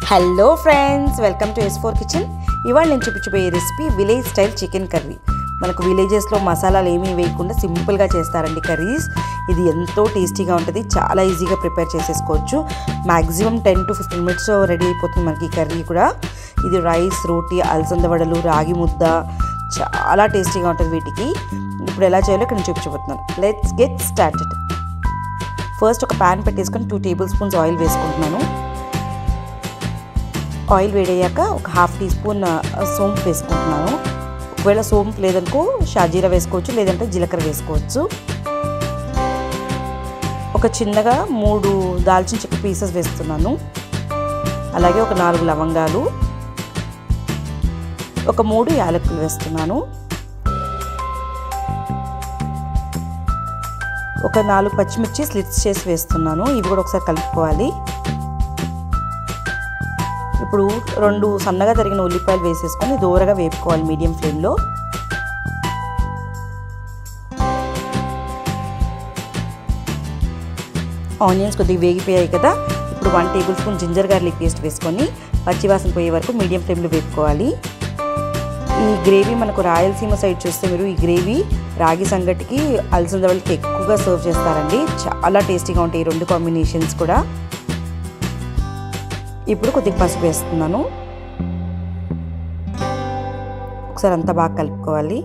Hello friends, welcome to S4 kitchen. ఇవాళ నేను చూపించబోయే recipe village style chicken curry. మనకు విలేజెస్లో మసాలాలు ఏమీ వేయకుండా సింపుల్గా చేస్తారండి కర్రీస్. ఇది ఎంతో టేస్టీగా ఉంటుంది, చాలా ఈజీగా ప్రిపేర్ చేసేసుకోవచ్చు. మ్యాక్సిమం 10 to 15 minutes రెడీ అయిపోతుంది మనకి కర్రీ కూడా. ఇది రైస్, రోటీ, అలసంద వడలు, రాగి ముద్ద చాలా టేస్టీగా ఉంటుంది వీటికి. ఇప్పుడు ఎలా చేయాలో ఇక్కడ నేను చూపించబోతున్నాను. Let's get started. ఫస్ట్ ఒక ప్యాన్ పెట్టేసుకొని 2 tablespoons ఆయిల్ వేసుకుంటున్నాను. ఆయిల్ వేడయ్యాక ఒక 1/2 teaspoon సోంపు వేసుకుంటున్నాను. ఒకవేళ సోంపు లేదనుకో షాజీరా వేసుకోవచ్చు, లేదంటే జీలకర్ర వేసుకోవచ్చు. ఒక చిన్నగా 3 దాల్చిన చెక్క పీసెస్ వేస్తున్నాను. అలాగే ఒక 4 లవంగాలు, ఒక 3 యాలకులు వేస్తున్నాను. ఒక 4 పచ్చిమిర్చి స్లిట్స్ చేసి వేస్తున్నాను. ఇవి కూడా ఒకసారి కలుపుకోవాలి. ఇప్పుడు 2 సన్నగా తరిగిన ఉల్లిపాయలు వేసేసుకొని దూరగా వేపుకోవాలి మీడియం ఫ్లేమ్లో. ఆనియన్స్ కొద్దిగా వేగిపోయాయి కదా. ఇప్పుడు 1 tablespoon జింజర్ గార్లిక్ పేస్ట్ వేసుకొని పచ్చివాసన పోయే వరకు మీడియం ఫ్లేమ్లో వేపుకోవాలి. ఈ గ్రేవీ మనకు రాయలసీమ సైడ్ చూస్తే మీరు ఈ గ్రేవీ రాగి సంగటికి, అలసంద వడలకి ఎక్కువగా సర్వ్ చేస్తారండి. చాలా టేస్టీగా ఉంటాయి ఈ 2 కాంబినేషన్స్ కూడా. ఇప్పుడు కొద్దిగా పసుపు వేస్తున్నాను. ఒకసారి అంతా బాగా కలుపుకోవాలి.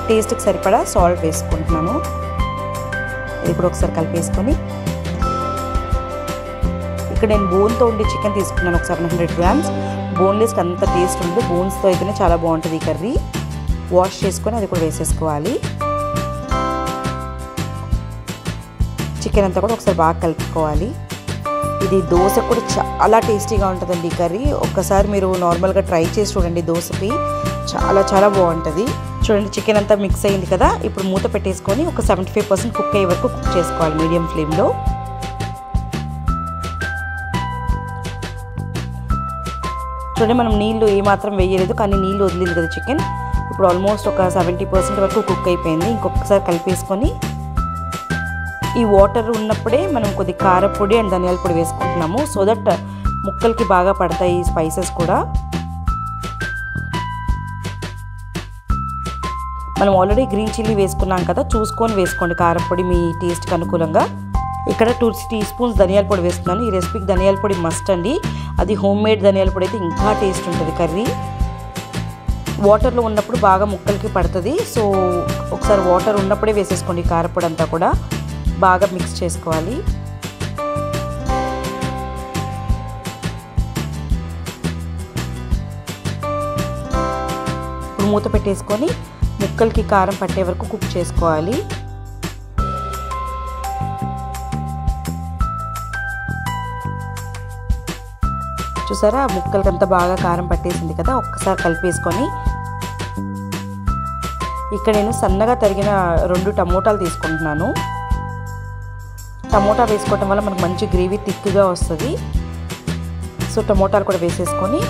టేస్ట్కి సరిపడా సాల్ట్ వేసుకుంటున్నాను. ఇది కూడా ఒకసారి కలిపేసుకొని, ఇక్కడ నేను బోన్తో ఉండే చికెన్ తీసుకున్నాను. ఒక 700 grams. బోన్లెస్కి అంత టేస్ట్ ఉండదు, బోన్స్తో అయితేనే చాలా బాగుంటుంది ఈ కర్రీ. వాష్ చేసుకొని అది కూడా వేసేసుకోవాలి. చికెన్ అంతా కూడా ఒకసారి బాగా కలుపుకోవాలి. ఇది దోశ కూడా చాలా టేస్టీగా ఉంటుందండి ఈ కర్రీ. ఒక్కసారి మీరు నార్మల్గా ట్రై చేసి చూడండి, దోశకి చాలా చాలా బాగుంటుంది. చూడండి, చికెన్ అంతా మిక్స్ అయింది కదా. ఇప్పుడు మూత పెట్టేసుకొని ఒక 75% కుక్ అయ్యే వరకు కుక్ చేసుకోవాలి మీడియం ఫ్లేమ్లో. చూడండి, మనం నీళ్ళు ఏమాత్రం వేయలేదు, కానీ నీళ్ళు వదిలేదు కదా చికెన్. ఇప్పుడు ఆల్మోస్ట్ ఒక 70% వరకు కుక్ అయిపోయింది. ఇంకొకసారి కలిపేసుకొని, ఈ వాటర్ ఉన్నప్పుడే మనం కొద్ది కారపొడి అండ్ ధనియాల పొడి వేసుకుంటున్నాము, సో దట్ ముక్కలకి బాగా పడతాయి ఈ స్పైసెస్ కూడా. మనం ఆల్రెడీ గ్రీన్ చిల్లీ వేసుకున్నాం కదా, చూసుకొని వేసుకోండి కారపొడి మీ టేస్ట్కి అనుకూలంగా. ఇక్కడ 2 teaspoons ధనియాల పొడి వేస్తున్నాను. ఈ రెసిపీకి ధనియాల పొడి మస్ట్ అండి. అది హోమ్ మేడ్ ధనియాల పొడి అయితే ఇంకా టేస్ట్ ఉంటుంది కర్రీ. వాటర్లో ఉన్నప్పుడు బాగా ముక్కలకి పడుతుంది, సో ఒకసారి వాటర్ ఉన్నప్పుడే వేసేసుకోండి కారపొడి అంతా కూడా. బాగా మిక్స్ చేసుకోవాలి. ఇప్పుడు మూత పెట్టేసుకొని ముక్కలకి కారం పట్టే వరకు కుక్ చేసుకోవాలి. చూసారా, ముక్కలకి అంతా బాగా కారం పట్టేసింది కదా. ఒక్కసారి కలిపేసుకొని, ఇక్కడ నేను సన్నగా తరిగిన 2 టమోటాలు తీసుకుంటున్నాను. టమోటా వేసుకోవటం వల్ల మనకు మంచి గ్రేవీ థిక్గా వస్తుంది. సో టమోటాలు కూడా వేసేసుకొని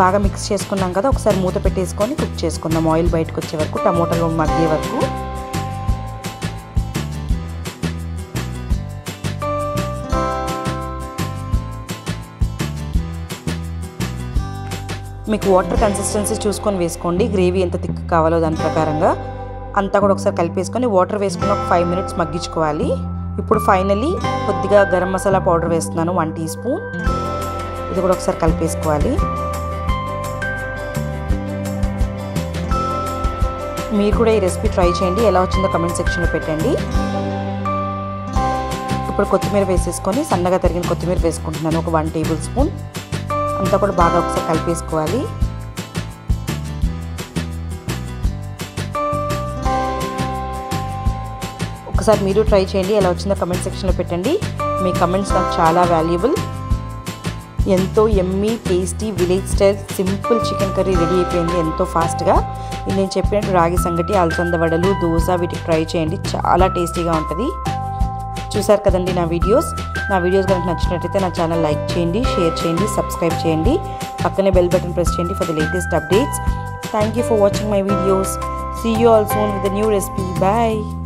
బాగా మిక్స్ చేసుకున్నాం కదా. ఒకసారి మూత పెట్టేసుకొని కుక్ చేసుకుందాం ఆయిల్ బయటకు వచ్చే వరకు, టమోటాలు మగ్గే వరకు. మీకు వాటర్ కన్సిస్టెన్సీ చూసుకొని వేసుకోండి, గ్రేవీ ఎంత థిక్ కావాలో దాని ప్రకారంగా. అంతా కూడా ఒకసారి కలిపేసుకొని వాటర్ వేసుకుని ఒక 5 minutes మగ్గించుకోవాలి. ఇప్పుడు ఫైనల్లీ కొద్దిగా గరం మసాలా పౌడర్ వేస్తున్నాను, 1 teaspoon. ఇది కూడా ఒకసారి కలిపేసుకోవాలి. మీరు కూడా ఈ రెసిపీ ట్రై చేయండి, ఎలా వచ్చిందో కమెంట్ సెక్షన్లో పెట్టండి. ఇప్పుడు కొత్తిమీర వేసేసుకొని సన్నగా తరిగిన కొత్తిమీర వేసుకుంటున్నాను, ఒక 1 tablespoon. అంతా కూడా బాగా ఒకసారి కలిపేసుకోవాలి. ఒకసారి మీరు ట్రై చేయండి, ఎలా వచ్చిందో కమెంట్ సెక్షన్లో పెట్టండి. మీ కమెంట్స్ నాకు చాలా వాల్యుబుల్. ఎంతో yummy tasty village style simple chicken curry ready అయిపోయింది ఎంతో ఫాస్ట్గా. ఇది నేను చెప్పినట్టు రాగి సంగటి, అలసంద వడలు, దోశ వీటికి ట్రై చేయండి, చాలా టేస్టీగా ఉంటుంది. చూసారు కదండి నా వీడియోస్ కనుక నచ్చినట్టయితే నా ఛానల్ లైక్ చేయండి, షేర్ చేయండి, సబ్స్క్రైబ్ చేయండి. పక్కనే బెల్ బటన్ ప్రెస్ చేయండి for the latest updates. Thank you for watching my videos. See you all soon with a new recipe. Bye.